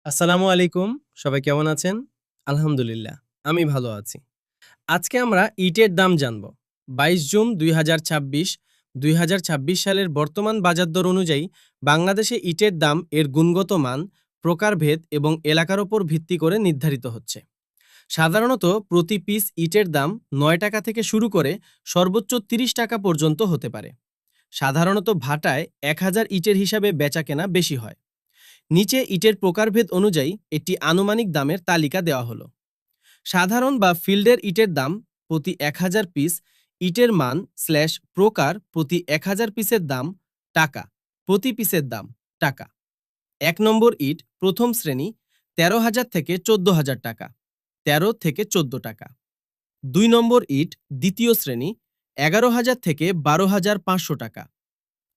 আসসালামু আলাইকুম। সবাই কেমন আছেন? আলহামদুলিল্লাহ, আমি ভালো আছি। আজকে আমরা ইটের দাম জানব। ২২ জুন ২০২৬ সালের বর্তমান বাজার দর অনুযায়ী বাংলাদেশে ইটের দাম এর গুণগত মান, প্রকারভেদ এবং এলাকার উপর ভিত্তি করে নির্ধারিত হচ্ছে। সাধারণত প্রতি পিস ইটের দাম ৯ টাকা থেকে শুরু করে সর্বোচ্চ ৩০ টাকা পর্যন্ত হতে পারে। সাধারণত ভাটায় ১,০০০ ইটের হিসাবে বেচাকেনা বেশি হয়। নিচে ইটের প্রকারভেদ অনুযায়ী একটি আনুমানিক দামের তালিকা দেওয়া হলো। সাধারণ বা ফিল্ডের ইটের দাম প্রতি ১,০০০ পিস, ইটের মান প্রকার প্রতি ১,০০০ পিসের দাম টাকা, প্রতি পিসের দাম টাকা। ১ নম্বর ইট প্রথম শ্রেণী ১৩,০০০ থেকে ১৪,০০০ টাকা, ১৩ থেকে ১৪ টাকা। ২ নম্বর ইট দ্বিতীয় শ্রেণী ১১,০০০ থেকে ১২,৫০০ টাকা,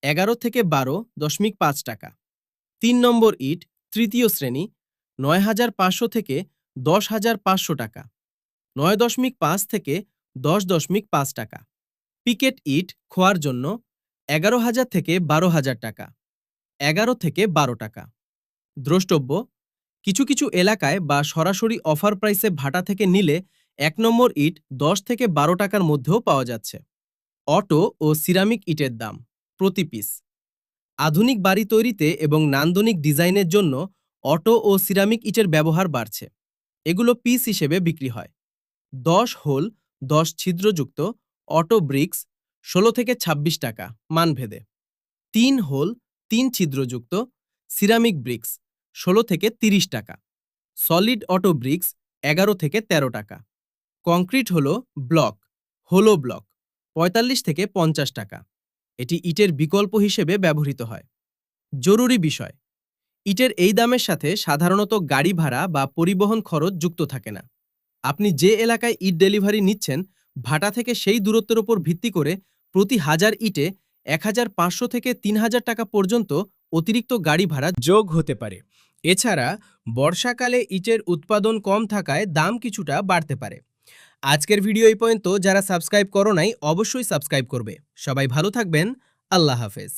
১১ থেকে ১২.৫ টাকা। ৩ নম্বর ইট তৃতীয় শ্রেণী ৯,৫০০ থেকে ১০,৫০০ টাকা, ৯.৫ থেকে ১০.৫ টাকা। পিকেট ইট খোয়ার জন্য ১১,০০০ থেকে ১২,০০০ টাকা, ১১ থেকে ১২ টাকা। দ্রষ্টব্য: কিছু কিছু এলাকায় বা সরাসরি অফার প্রাইসে ভাটা থেকে নিলে ১ নম্বর ইট ১০ থেকে ১২ টাকার মধ্যেও পাওয়া যাচ্ছে। অটো ও সিরামিক ইটের দাম প্রতি পিস: আধুনিক বাড়ি তৈরিতে এবং নান্দনিক ডিজাইনের জন্য অটো ও সিরামিক ইটের ব্যবহার বাড়ছে। এগুলো পিস হিসেবে বিক্রি হয়। ১০ হোল ১০ ছিদ্রযুক্ত অটো ব্রিক্স ১৬ থেকে ২৬ টাকা মানভেদে। ৩ হোল ৩ ছিদ্রযুক্ত সিরামিক ব্রিক্স ১৬ থেকে ৩০ টাকা। সলিড অটো ব্রিক্স ১১ থেকে ১৩ টাকা। কংক্রিট হোলো ব্লক ৪৫ থেকে ৫০ টাকা। এটি ইটের বিকল্প হিসেবে ব্যবহৃত হয়। জরুরি বিষয়: ইটের এই দামের সাথে সাধারণত গাড়ি ভাড়া বা পরিবহন খরচ যুক্ত থাকে না। আপনি যে এলাকায় ইট ডেলিভারি নিচ্ছেন, ভাটা থেকে সেই দূরত্বের উপর ভিত্তি করে প্রতি হাজার ইটে ১,৫০০ থেকে ৩,০০০ টাকা পর্যন্ত অতিরিক্ত গাড়ি ভাড়া যোগ হতে পারে। এছাড়া বর্ষাকালে ইটের উৎপাদন কম থাকায় দাম কিছুটা বাড়তে পারে। আজকের ভিডিও এই পর্যন্ত। যারা সাবস্ক্রাইব করো নাই অবশ্যই সাবস্ক্রাইব করবে। সবাই ভালো থাকবেন। আল্লাহ হাফেজ।